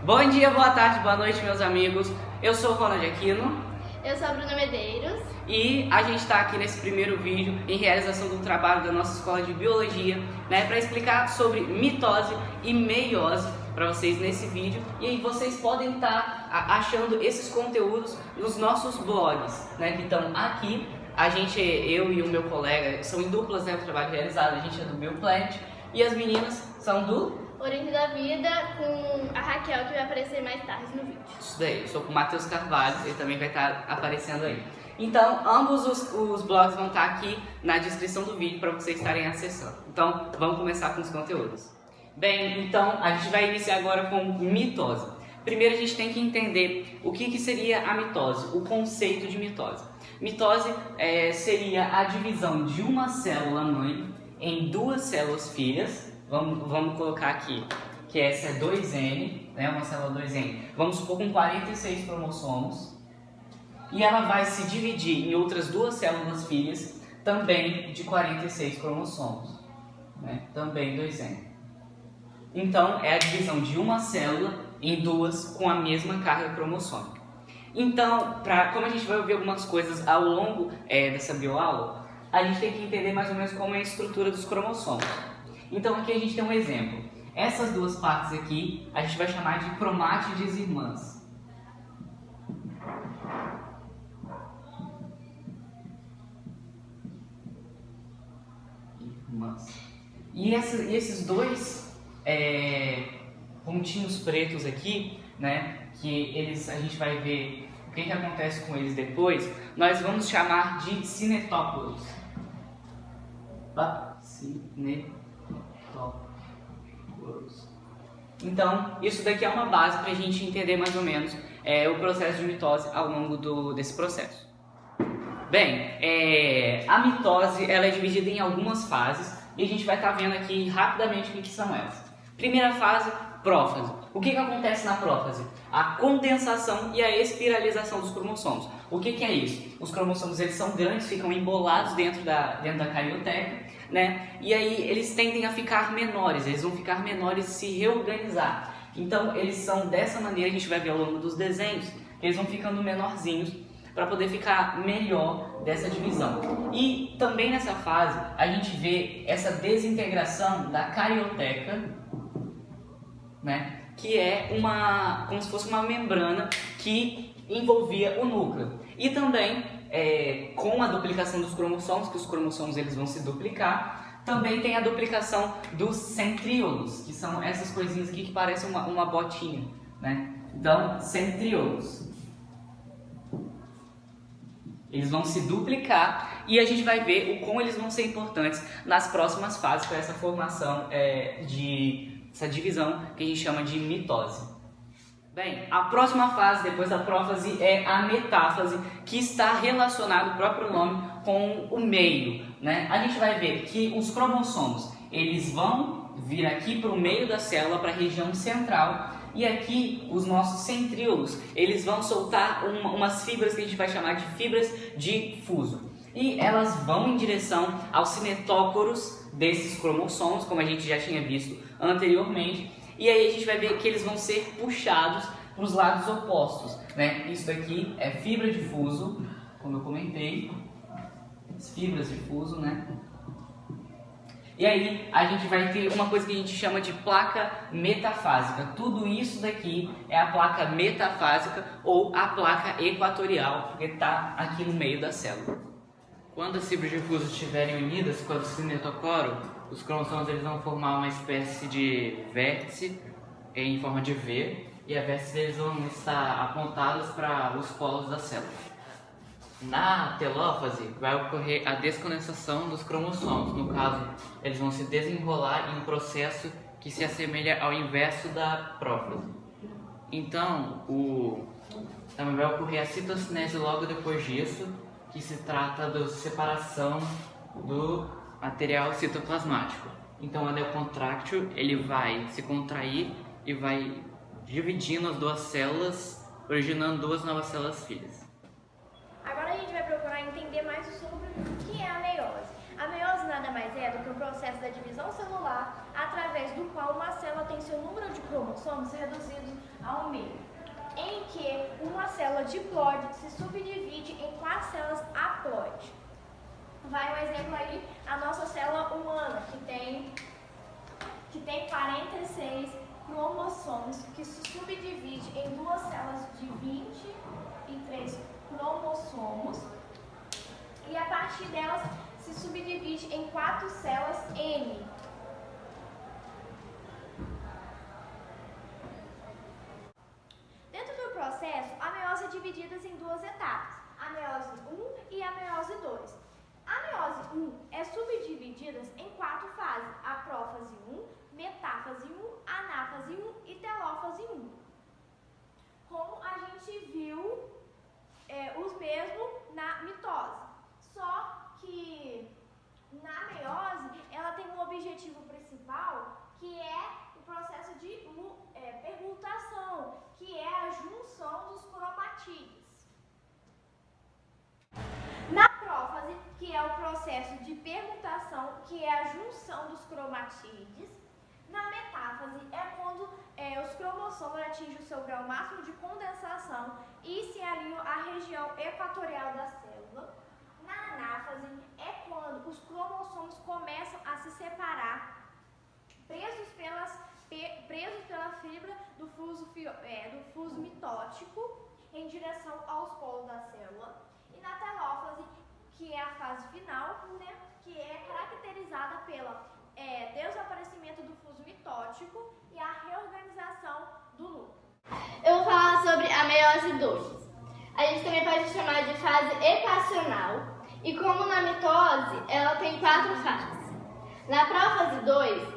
Bom dia, boa tarde, boa noite, meus amigos. Eu sou o Ronald Aquino. Eu sou a Bruna Medeiros. E a gente está aqui nesse primeiro vídeo em realização do trabalho da nossa escola de biologia, né, para explicar sobre mitose e meiose para vocês nesse vídeo. E aí vocês podem estar achando esses conteúdos nos nossos blogs, né, que estão aqui. Eu e o meu colega são em duplas, né, o trabalho realizado. A gente é do Bioplanet e as meninas são do Oriente da Vida, com a Raquel, que vai aparecer mais tarde no vídeo. Isso daí, eu sou com o Matheus Carvalho, ele também vai estar aparecendo aí. Então, ambos os blogs vão estar aqui na descrição do vídeo para vocês estarem acessando. Então, vamos começar com os conteúdos. Bem, então, a gente vai iniciar agora com mitose. Primeiro, a gente tem que entender o que seria a mitose, o conceito de mitose. Mitose seria a divisão de uma célula-mãe em duas células filhas. Vamos colocar aqui que essa é 2N, né, uma célula 2N, vamos supor com 46 cromossomos, e ela vai se dividir em outras duas células filhas, também de 46 cromossomos, né, também 2N. Então, é a divisão de uma célula em duas com a mesma carga cromossômica. Então, como a gente vai ouvir algumas coisas ao longo dessa bioaula, a gente tem que entender mais ou menos como é a estrutura dos cromossomos. Então aqui a gente tem um exemplo. Essas duas partes aqui a gente vai chamar de cromátides irmãs. E esses dois pontinhos pretos aqui, né, que a gente vai ver o que acontece com eles depois, nós vamos chamar de cinetócoros. Então, isso daqui é uma base para a gente entender mais ou menos o processo de mitose ao longo desse processo. Bem, a mitose ela é dividida em algumas fases e a gente vai estar vendo aqui rapidamente o que são elas. Primeira fase, prófase. O que acontece na prófase? A condensação e a espiralização dos cromossomos. O que é isso? Os cromossomos eles são grandes, ficam embolados dentro da carioteca, né? E aí eles tendem a ficar menores, eles vão ficar menores e se reorganizar. Então eles são dessa maneira, a gente vai ver ao longo dos desenhos, eles vão ficando menorzinhos para poder ficar melhor dessa divisão. E também nessa fase a gente vê essa desintegração da carioteca, né? Que é como se fosse uma membrana que envolvia o núcleo. E também, com a duplicação dos cromossomos, que os cromossomos eles vão se duplicar, também tem a duplicação dos centríolos, que são essas coisinhas aqui que parecem uma botinha, né? Então, centríolos. Eles vão se duplicar e a gente vai ver o como eles vão ser importantes nas próximas fases para essa formação essa divisão que a gente chama de mitose. Bem, a próxima fase depois da prófase é a metáfase, que está relacionado, o próprio nome, com o meio, né? A gente vai ver que os cromossomos eles vão vir aqui para o meio da célula, para a região central, e aqui os nossos centríolos eles vão soltar umas fibras que a gente vai chamar de fibras de fuso. E elas vão em direção aos cinetócoros desses cromossomos, como a gente já tinha visto anteriormente, e aí a gente vai ver que eles vão ser puxados para os lados opostos, né? Isso daqui é fibra de fuso, como eu comentei, as fibras de fuso, né? E aí a gente vai ter uma coisa que a gente chama de placa metafásica. Tudo isso daqui é a placa metafásica ou a placa equatorial, porque está aqui no meio da célula. Quando as fibras de fuso estiverem unidas com o cinetocoro, os cromossomos eles vão formar uma espécie de vértice em forma de V, e a vértice eles vão estar apontados para os polos da célula. Na telófase vai ocorrer a descondensação dos cromossomos. No caso, eles vão se desenrolar em um processo que se assemelha ao inverso da prófase. Então, também vai ocorrer a citocinese logo depois disso, que se trata da separação do material citoplasmático. Então, o endocontráctil ele vai se contrair e vai dividindo as duas células, originando duas novas células filhas. Agora a gente vai procurar entender mais sobre o que é a meiose. A meiose nada mais é que é o processo da divisão celular, através do qual uma célula tem seu número de cromossomos reduzido ao meio, em que uma célula diploide se subdivide em 4 células haploide. Vai um exemplo aí, a nossa célula humana, que tem 46 cromossomos, que se subdivide em 2 células de 23 cromossomos, e a partir delas se subdivide em 4 células M. Dentro do processo, a meiose é dividida em 2 etapas, a meiose 1 e a meiose 2. A meiose 1 é subdividida em 4 fases, a prófase 1, metáfase 1, anáfase 1 e telófase 1. Como a gente viu os mesmos na mitose, só que na meiose ela tem um objetivo principal, que é o processo de permutação, que é a junção dos cromatídeos. Na prófase, que é o processo de permutação, que é a junção dos cromatídeos. Na metáfase é quando os cromossomos atingem o seu grau máximo de condensação e se alinham à região equatorial da célula. Na anáfase é quando os cromossomos começam a se separar, presos pela fibra do fuso mitótico em direção aos polos da célula. E na telófase, que é a fase final, né, que é caracterizada pelo desaparecimento do fuso mitótico e a reorganização do núcleo. Eu vou falar sobre a meiose 2. A gente também pode chamar de fase equacional. E como na mitose, ela tem 4 fases. Na prófase 2,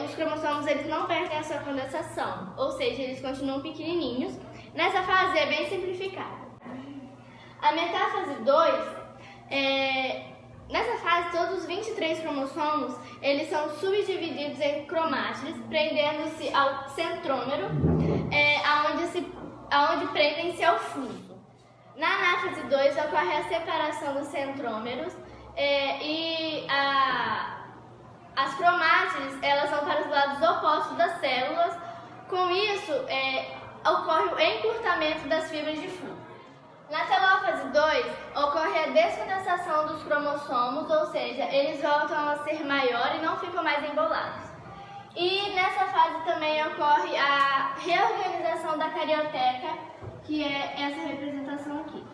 os cromossomos eles não perdem a sua condensação, ou seja, eles continuam pequenininhos. Nessa fase é bem simplificada. A metáfase 2, nessa fase todos os 23 cromossomos eles são subdivididos em cromátides, prendendo-se ao centrômero, aonde prendem-se ao fuso. Na anáfase 2 ocorre a separação dos centrômeros e as cromátides elas vão para os lados opostos das células. Com isso, ocorre o encurtamento das fibras de fuso. Na telófase 2, ocorre a descondensação dos cromossomos, ou seja, eles voltam a ser maiores e não ficam mais embolados. E nessa fase também ocorre a reorganização da carioteca, que é essa representação aqui.